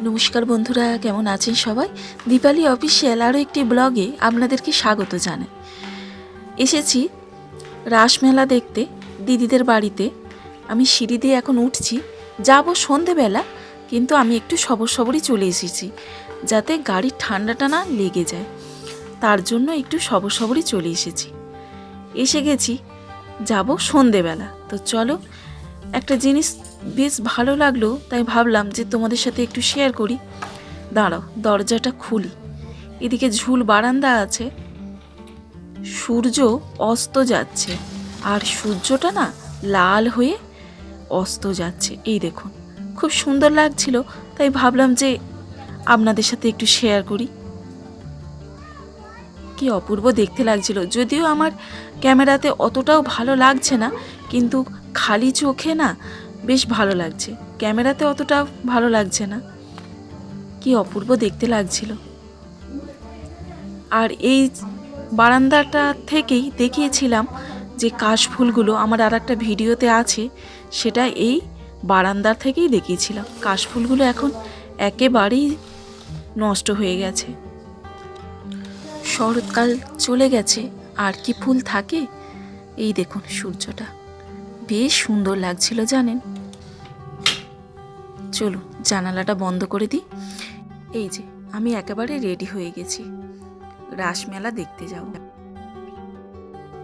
নমস্কার বন্ধুরা, কেমন আছেন সবাই? দীপালি অফিসিয়াল আরও একটি ব্লগে আপনাদেরকে স্বাগত জানাই। এসেছি রাসমেলা দেখতে দিদিদের বাড়িতে। আমি সিঁড়ি দিয়ে এখন উঠছি, যাব সন্ধেবেলা, কিন্তু আমি একটু সবরই চলে এসেছি যাতে গাড়ির ঠান্ডাটা না লেগে যায়, তার জন্য একটু সবরই চলে এসেছি। এসে গেছি, যাব সন্ধেবেলা। তো চলো, একটা জিনিস বেশ ভালো লাগলো, তাই ভাবলাম যে তোমাদের সাথে একটু শেয়ার করি। দাঁড়াও, দরজাটা খুলি। এদিকে ঝুল বারান্দা আছে, সূর্য অস্ত যাচ্ছে, আর সূর্যটা না লাল হয়ে অস্ত যাচ্ছে। এই দেখুন, খুব সুন্দর লাগছিল, তাই ভাবলাম যে আপনাদের সাথে একটু শেয়ার করি। কি অপূর্ব দেখতে লাগছিল, যদিও আমার ক্যামেরাতে অতটাও ভালো লাগছে না, কিন্তু খালি চোখে না বেশ ভালো লাগছে, ক্যামেরাতে অতটা ভালো লাগছে না। কি অপূর্ব দেখতে লাগছিল। আর এই বারান্দাটা থেকেই দেখিয়েছিলাম যে কাশফুলগুলো, আমার আর একটা ভিডিওতে আছে, সেটা এই বারান্দা থেকেই দেখিয়েছিলাম। কাশফুলগুলো এখন একেবারেই নষ্ট হয়ে গেছে। শরৎকাল চলে গেছে, আর কি ফুল থাকে। এই দেখুন, সূর্যটা বেশ সুন্দর লাগছিল জানেন। চলুন জানালাটা বন্ধ করে দিই। এই যে আমি একেবারে রেডি হয়ে গেছি, রাসমেলা দেখতে যাব।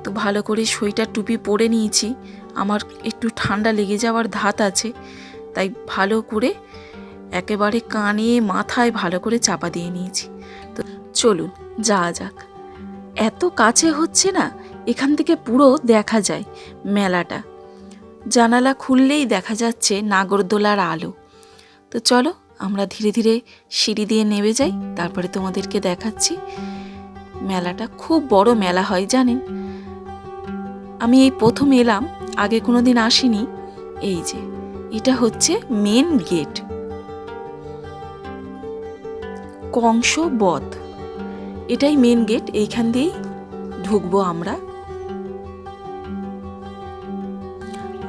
তো ভালো করে সোয়েটার টুপি পরে নিয়েছি, আমার একটু ঠান্ডা লেগে যাওয়ার ধাত আছে, তাই ভালো করে একেবারে কানে মাথায় ভালো করে চাপা দিয়ে নিয়েছি। তো চলুন যাওয়া যাক। এত কাছে হচ্ছে না, এখান থেকে পুরো দেখা যায় মেলাটা, জানালা খুললেই দেখা যাচ্ছে নাগরদোলার আলো। তো চলো আমরা ধীরে ধীরে সিঁড়ি দিয়ে নেমে যাই, তারপরে তোমাদেরকে দেখাচ্ছি। মেলাটা খুব বড় মেলা হয় জানেন। আমি এই প্রথম এলাম, আগে কোনোদিন আসিনি। এই যে এটা হচ্ছে মেন গেট, কংস বধ, এটাই মেন গেট। এইখান দিয়েই ঢুকবো আমরা।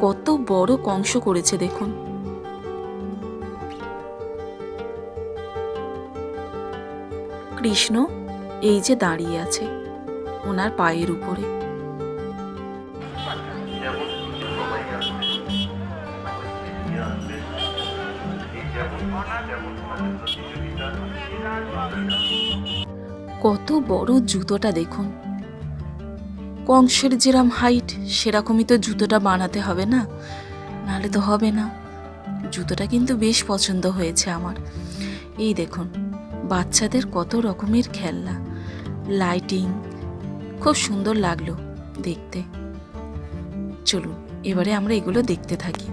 কত বড় কংস করেছে দেখুন। কৃষ্ণ এই যে দাঁড়িয়ে আছে ওনার পায়ের উপরে। কত বড় জুতোটা দেখুন। কংসের যেরকম হাইট সেরকমই তো জুতোটা বানাতে হবে না, নাহলে তো হবে না। জুতোটা কিন্তু বেশ পছন্দ হয়েছে আমার। এই দেখুন, বাচ্চাদের কত রকমের খেলনা, লাইটিং, খুব সুন্দর লাগলো দেখতে। চলুন এবারে আমরা এগুলো দেখতে থাকি।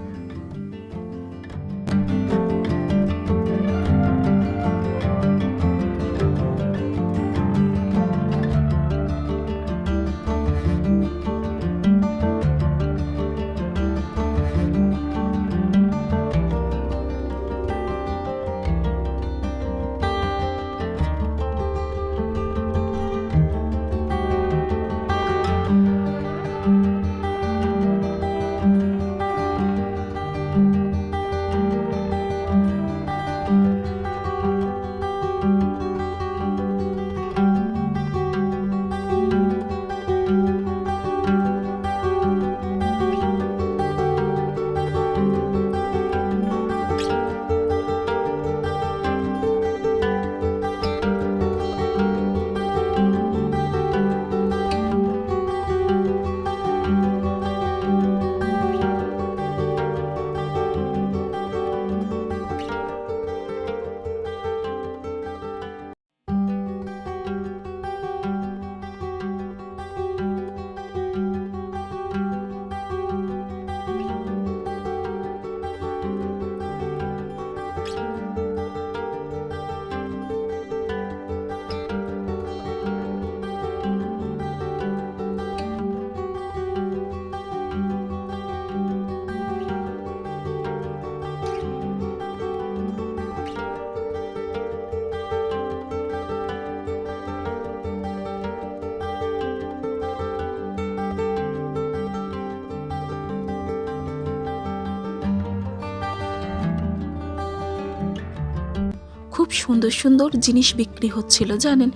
খুব সুন্দর সুন্দর জিনিস বিক্রি হচ্ছিল জানেন।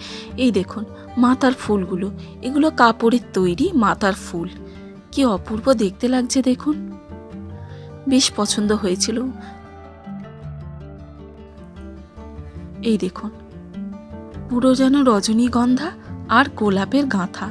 এই দেখুন মাথার ফুলগুলো, এগুলো কাপড়ের তৈরি মাথার ফুল, কি অপূর্ব দেখতে লাগছে দেখুন, বেশ পছন্দ হয়েছিল। এই দেখুন পুরো যেন রজনীগন্ধা আর গোলাপের গাঁথা।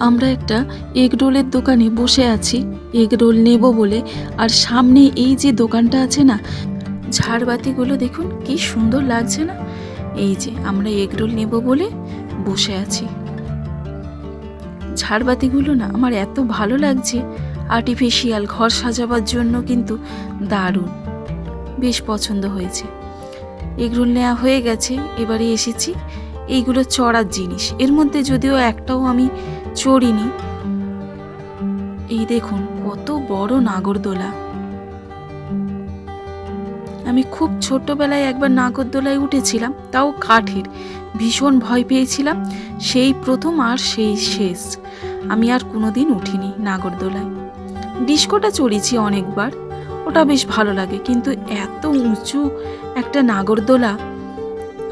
আমরা একটা এগ রোলের দোকানে বসে আছি এগ রোল নেব বলে। আর সামনে এই যে দোকানটা আছে না, ঝাড়বাতিগুলো দেখুন কি সুন্দর লাগছে না। এই যে আমরা এগ রোল নেব বলে বসে আছি। ঝাড়বাতিগুলো না আমার এত ভালো লাগছে, আর্টিফিশিয়াল, ঘর সাজাবার জন্য কিন্তু দারুণ, বেশ পছন্দ হয়েছে। এগরোল নেওয়া হয়ে গেছে, এবারে এসেছি এইগুলো চড়ার জিনিস। এর মধ্যে যদিও একটাও আমি চড়িনি। এই দেখুন কত বড় নাগরদোলা। আমি খুব ছোট্টবেলায় একবার নাগরদোলায় উঠেছিলাম, তাও কাঠের। ভীষণ ভয় পেয়েছিলাম, সেই প্রথম আর সেই শেষ। আমি আর কোনোদিন উঠিনি নাগরদোলায়। ডিস্কোটা চড়েছি অনেকবার, ওটা বেশ ভালো লাগে, কিন্তু এত উঁচু একটা নাগরদোলা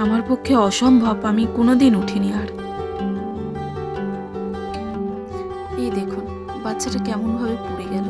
আমার পক্ষে অসম্ভব, আমি কোনোদিন উঠিনি আর। এই দেখুন বাচ্চাটা কেমন ভাবে পড়ে গেল।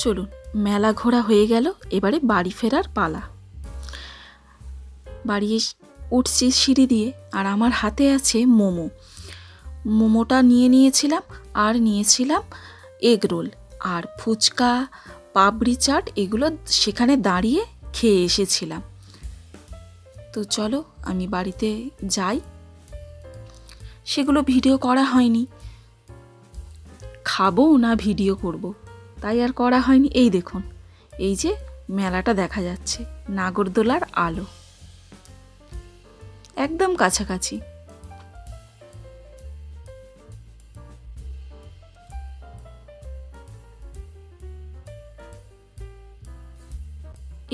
চলুন, মেলা ঘোরা হয়ে গেল, এবারে বাড়ি ফেরার পালা। বাড়ি উঠছি সিঁড়ি দিয়ে, আর আমার হাতে আছে মোমো। মোমোটা নিয়েছিলাম, আর নিয়েছিলাম এগ রোল আর ফুচকা, পাপড়ি চাট, এগুলো সেখানে দাঁড়িয়ে খেয়ে এসেছিলাম। তো চলো আমি বাড়িতে যাই। সেগুলো ভিডিও করা হয়নি, খাবো না ভিডিও করব, তাই আর করা হয়নি। এই দেখুন, এই যে মেলাটা দেখা যাচ্ছে, নাগরদোলার আলো একদম কাছাকাছি।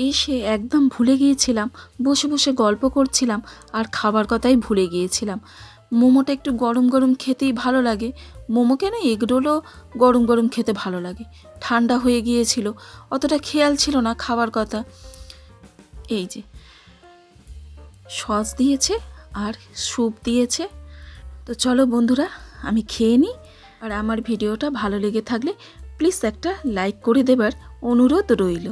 এসে একদম ভুলে গিয়েছিলাম, বসে বসে গল্প করছিলাম আর খাবার কথাই ভুলে গিয়েছিলাম। মোমোটা একটু গরম গরম খেতেই ভালো লাগে। মোমো কেন, এগরোলও গরম গরম খেতে ভালো লাগে। ঠান্ডা হয়ে গিয়েছিল, অতটা খেয়াল ছিল না খাবার কথা। এই যে সস দিয়েছে আর স্যুপ দিয়েছে। তো চলো বন্ধুরা, আমি খেয়ে নিই। আর আমার ভিডিওটা ভালো লেগে থাকলে প্লিজ একটা লাইক করে দেবার অনুরোধ রইল।